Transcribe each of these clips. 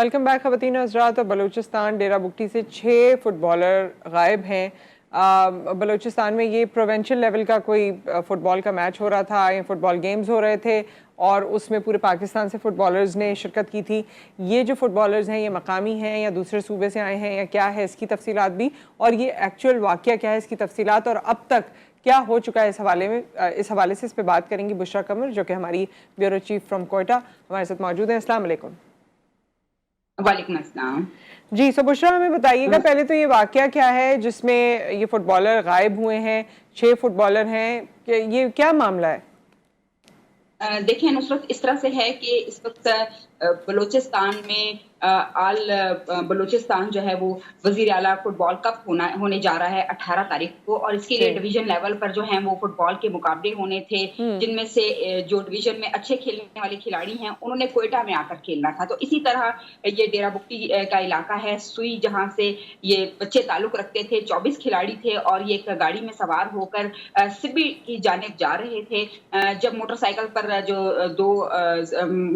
Welcome back ख़वातीन हज़रात। बलूचिस्तान डेरा बुगटी से 6 footballer गायब हैं। बलूचिस्तान में ये प्रोविंशियल लेवल का कोई फुटबॉल का मैच हो रहा था या फुटबॉल गेम्स हो रहे थे और उसमें पूरे पाकिस्तान से फुटबॉलर्स ने शिरकत की थी। ये जो फुटबॉलर्स हैं ये मकामी हैं या दूसरे सूबे से आए हैं या क्या है, इसकी तफसीलात भी, और ये एक्चुअल वाक़या क्या है, इसकी तफसीलात और अब तक क्या हो चुका है इस हवाले से इस पे बात करेंगी बुशरा कमर, जो कि हमारी ब्यूरो चीफ फ्रॉम कोयटा हमारे साथ मौजूद हैं। अस्सलाम वालेकुम। वालेकुम अस्सलाम। जी, सो बुशरा हमें बताइएगा पहले तो ये वाकया क्या है जिसमें ये फुटबॉलर गायब हुए हैं, 6 फुटबॉलर हैं, कि ये क्या मामला है? देखिए नुसरत, इस तरह से है कि इस वक्त बलूचिस्तान में बलूचिस्तान जो है वो वजीर आला फुटबॉल कप होने जा रहा है 18 तारीख को, और इसके लिए डिवीजन लेवल पर जो है वो फुटबॉल के मुकाबले होने थे, जिनमें से जो डिवीजन में अच्छे खेलने वाले खिलाड़ी हैं उन्होंने कोयटा में आकर खेलना था। तो इसी तरह ये डेरा बुगटी का इलाका है सुई, जहाँ से ये बच्चे ताल्लुक रखते थे। 24 खिलाड़ी थे और ये एक गाड़ी में सवार होकर सिबी की जानिब जा रहे थे। जब मोटरसाइकिल पर जो 2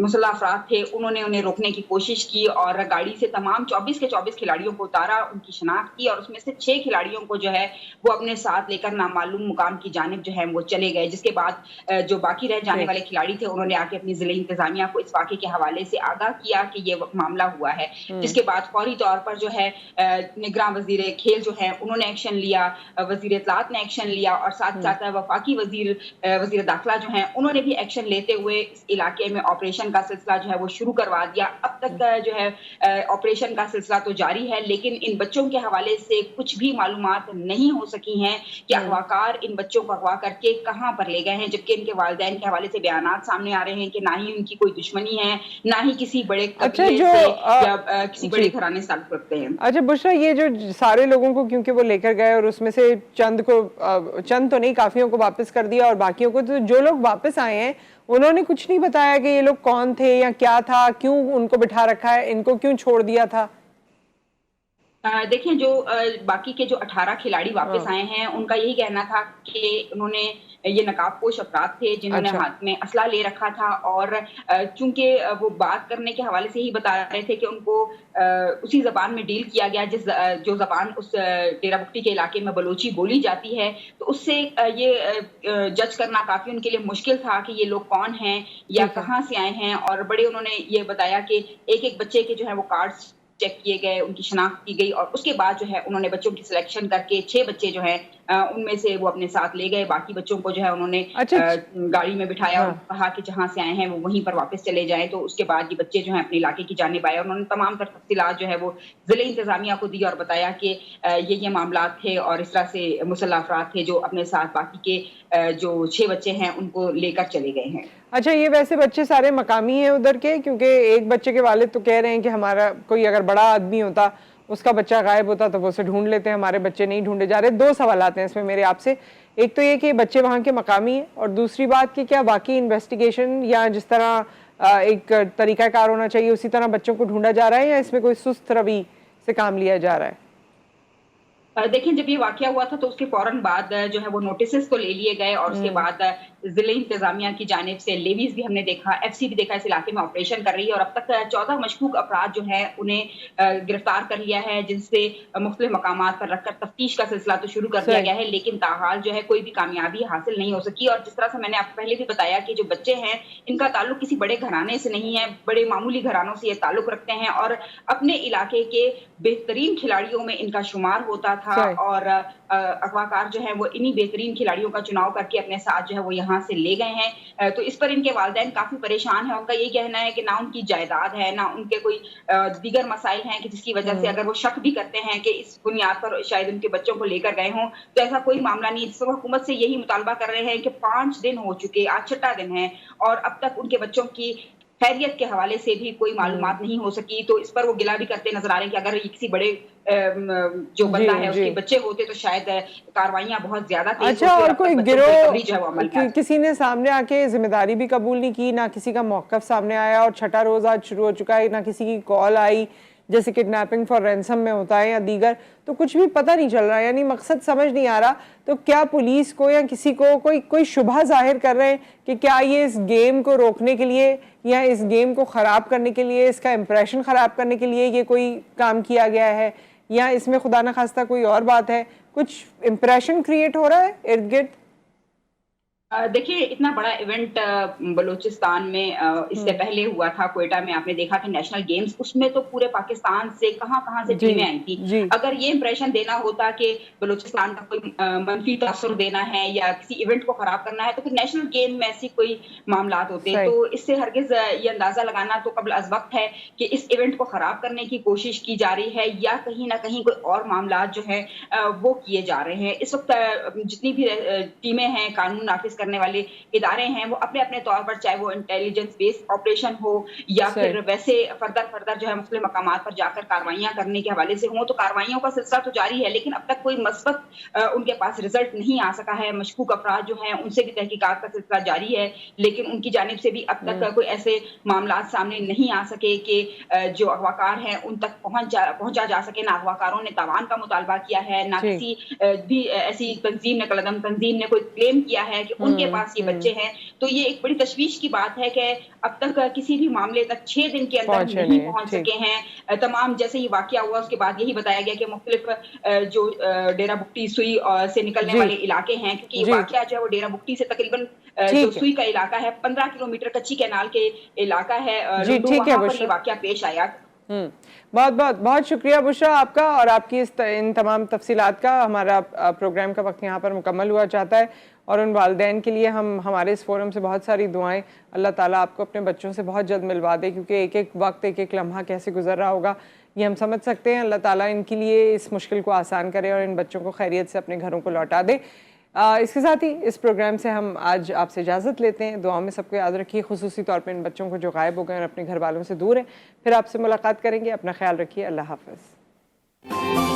मुसल्लह अफराद थे उन्होंने उन्हें रोकने की कोशिश की और गाड़ी से तमाम 24 के 24 खिलाड़ियों को उतारा, उनकी शनाख्त की और उसमें से 6 खिलाड़ियों को जो है वो अपने साथ लेकर नामालूम मुकाम की जानिब जो है वो चले गए। जिसके बाद जो बाकी रह जाने वाले खिलाड़ी थे उन्होंने आके अपनी जिले इंतजामिया को इस वाक़े के हवाले से आगाह किया कि ये मामला हुआ है। जिसके बाद फौरी तौर पर जो है निगरान वजीर खेल जो है उन्होंने एक्शन लिया, वजीर इत्तलात ने एक्शन लिया और साथ साथ वफाकी वजीर दाखिला जो है उन्होंने भी एक्शन लेते हुए इस इलाके में ऑपरेशन का सिलसिला जो है वो शुरू करवा दिया। अब तक जो है ऑपरेशन का सिलसिला तो जारी है, लेकिन इन बच्चों के हवाले से कुछ भी मालूमात नहीं हो सकी हैं कि अगवाकार इन बच्चों को अगवा करके कहां पर ले गए हैं, जबकि इनके वालिदैन के हवाले से बयानात सामने आ रहे हैं कि ना ही उनकी कोई दुश्मनी है, ना ही किसी बड़े कबीले से या किसी बड़े घराने से ताल्लुक रखते हैं। अच्छा बुशरा, ये जो सारे लोगों को क्योंकि वो लेकर गए और उसमें से चंद तो नहीं, काफियों को वापस कर दिया और बाकियों को, तो जो लोग वापस आए हैं उन्होंने कुछ नहीं बताया कि ये लोग कौन थे या क्या था, क्यों उनको बिठा रखा है, इनको क्यों छोड़ दिया था? देखिए जो बाकी के जो 18 खिलाड़ी वापस आए हैं उनका यही कहना था कि उन्होंने ये नकाबपोश अफराद थे जिन्होंने हाथ में असला ले रखा था और चूंकि वो बात करने के हवाले से ही बता रहे थे कि उनको उसी जबान में डील किया गया जो जबान उस डेरा बुगटी के इलाके में बलोची बोली जाती है, तो उससे ये जज करना काफी उनके लिए मुश्किल था कि ये लोग कौन हैं या कहाँ से आए हैं। और बड़े उन्होंने ये बताया कि एक एक बच्चे के जो है वो कार्ड्स चेक किए गए, उनकी शनाख्त की गई और उसके बाद जो है उन्होंने बच्चों की सिलेक्शन करके 6 बच्चे जो हैं उनमें से वो अपने साथ ले गए। बाकी बच्चों को जो है उन्होंने गाड़ी में बिठाया और कहा कि जहां से आए हैं वो वहीं पर वापस चले जाएं। तो उसके बाद ये बच्चे जो हैं अपने इलाके की जानिब आए और उन्होंने तमाम तर तफसीलात जो है वो जिले इंतजामिया को दी और बताया कि ये मामला थे और इस तरह से मुसल्लह अफराद थे जो अपने साथ बाकी के जो 6 बच्चे हैं उनको लेकर चले गए हैं। अच्छा, ये वैसे बच्चे सारे मकामी हैं उधर के? क्योंकि एक बच्चे के वालिद तो कह रहे हैं कि हमारा कोई अगर बड़ा आदमी होता, उसका बच्चा गायब होता तो वो उसे ढूंढ लेते हैं, हमारे बच्चे नहीं ढूंढे जा रहे। 2 सवाल आते हैं इसमें मेरे आपसे। एक तो ये कि बच्चे वहाँ के मकामी हैं और दूसरी बात कि क्या बाकी इन्वेस्टिगेशन या जिस तरह एक तरीकाकार होना चाहिए उसी तरह बच्चों को ढूंढा जा रहा है या इसमें कोई सुस्त रवि से काम लिया जा रहा है? देखिए जब ये वाकया हुआ था तो उसके फौरन बाद जो है वो नोटिस तो ले लिए गए और उसके बाद जिले इंतजामिया की जानिब से लेवीज भी हमने देखा, एफसी भी देखा इस इलाके में ऑपरेशन कर रही है और अब तक 14 मशकूक अपराध जो है उन्हें गिरफ्तार कर लिया है, जिनसे मुख्तलिफ मकामात पर रखकर तफ्तीश का सिलसिला तो शुरू कर दिया गया है, लेकिन ताहाल जो है कोई भी कामयाबी हासिल नहीं हो सकी। और जिस तरह से मैंने आपको पहले भी बताया कि जो बच्चे हैं इनका ताल्लुक किसी बड़े घराने से नहीं है, बड़े मामूली घरानों से ये ताल्लुक रखते हैं और अपने इलाके के बेहतरीन खिलाड़ियों में इनका शुमार होता था और अगवाकार जो है वो इन्हीं बेहतरीन खिलाड़ियों का चुनाव करके अपने साथ जो है वो यहाँ से ले गए हैं। तो इस पर इनके वालिदैन काफी परेशान है। उनका यही कहना है कि ना उनकी जायदाद है, ना उनके कोई दीगर मसाइल हैं कि जिसकी वजह से अगर वो शक भी करते हैं कि इस बुनियाद पर शायद उनके बच्चों को लेकर गए हों, तो ऐसा कोई मामला नहीं। जिस हुकूमत से यही मुतालबा कर रहे हैं कि 5 दिन हो चुके, आज 6वां दिन है और अब तक उनके बच्चों की खैरियत के हवाले से भी कोई मालूमात नहीं हो सकी। तो इस पर वो गिला भी करते नजर आ रहे हैं कि अगर ये किसी बड़े जो बंदा है उसके बच्चे होते तो शायद कार्रवाइयां बहुत ज्यादा तेज होती। अच्छा, और कोई गिरोह किसी ने सामने आके जिम्मेदारी भी कबूल नहीं की, ना किसी का मौकफ सामने आया और 6ठा रोज आज शुरू हो चुका है, ना किसी की कॉल आई, جیسے کڈنیپنگ فار رینسم میں ہوتا ہے یا دیگر، تو کچھ بھی پتہ نہیں چل رہا، یعنی مقصد سمجھ نہیں آ رہا. تو کیا پولیس کو یا کسی کو کوئی شبہ ظاہر کر رہے ہیں کہ کیا یہ اس گیم کو روکنے کے لیے یا اس گیم کو خراب کرنے کے لیے، اس کا امپریشن خراب کرنے کے لیے یہ کوئی کام کیا گیا ہے، یا اس میں خدا نخواستہ کوئی اور بات ہے، کچھ امپریشن کریٹ ہو رہا ہے ارد گرد؟ دیکھیے اتنا بڑا ایونٹ بلوچستان میں اس سے پہلے ہوا تھا کوئٹہ میں، آپ نے دیکھا کہ نیشنل گیمز، اس میں تو پورے پاکستان سے کہاں سے ٹیمیں آئی تھی. اگر یہ امپریشن دینا ہوتا کہ بلوچستان کا کوئی منفی تاثر دینا ہے یا کسی ایونٹ کو خراب کرنا ہے تو پھر نیشنل گیم میں ایسی کوئی معاملات ہوتے. تو اس سے ہرگز یہ اندازہ لگانا تو قبل از وقت ہے کہ اس ایونٹ کو خراب کرنے کی کوشش کی جا رہی ہے یا کہیں نہ کہیں کوئی اور معاملات جو ہیں وہ کیے جا رہے ہیں. اس وقت جتنی بھی ٹیمیں ہیں، قانون نافذ کرنے والے ادارے ہیں، وہ اپنے اپنے طور پر، چاہے وہ انٹیلیجنس بیس آپریشن ہو یا پھر ویسے فردر جو ہے مختلف مقامات پر جا کر کارروائیاں کرنے کے حوالے سے ہوں، تو کارروائیوں کا سلسلہ تو جاری ہے، لیکن اب تک کوئی مثبت ان کے پاس رزلٹ نہیں آ سکا ہے. مشکوک افراد جو ہیں ان سے بھی تحقیقات کا سلسلہ جاری ہے، لیکن ان کی جانب سے بھی اب تک کوئی ایسے معاملات سامنے نہیں آ سکے کہ جو اغواکار ہیں ان تک پہنچا جا سکے. نہ اغواکاروں نے تاوان کا مطالبہ کیا ہے، نہ کسی بھی ایسی تنظیم نے، قلعہ دم تنظیم نے کوئی کلیم کیا ہے کہ ان کے پاس یہ بچے ہیں. تو یہ ایک بڑی تشویش کی بات ہے کہ اب تک کسی بھی معاملے تک 6 دن کے اندر نہیں پہنچ سکے ہیں. تمام جیسے یہ واقعہ ہوا اس کے بعد یہی بتایا گیا کہ مختلف جو ڈیرہ بگٹی سوئی سے نکلنے والے علاقے ہیں، کیونکہ یہ واقعہ جو ہے وہ ڈیرہ بگٹی سے تقریباً جو سوئی کا علاقہ ہے 15 کلومیٹر کچی کینال کے علاقہ ہے وہاں پر یہ واقعہ پیش آیا. بہت شکریہ بشرا آپ کا اور آپ کی ان تمام تفصیلات کا. ہمارا پروگرام کا وقت یہاں پر مکمل ہوا چاہتا ہے، اور ان والدین کے لیے ہمارے اس فورم سے بہت ساری دعائیں. اللہ تعالیٰ آپ کو اپنے بچوں سے بہت جلد ملوا دے، کیونکہ ایک ایک وقت، ایک ایک لمحہ کیسے گزر رہا ہوگا یہ ہم سمجھ سکتے ہیں. اللہ تعالیٰ ان کے لیے اس مشکل کو آسان کرے اور ان بچوں کو خیریت سے اپنے گھروں کو لوٹا دے. اس کے ساتھ ہی اس پروگرام سے ہم آج آپ سے اجازت لیتے ہیں. دعاؤں میں سب کو یاد رکھیے، خصوصی طور پہ ان بچوں کو جو غائب ہو گئے اور اپنے گھر والوں سے دور ہیں. پھر آپ سے ملاقات کریں گے. اپنا خیال رکھیے. اللہ حافظ.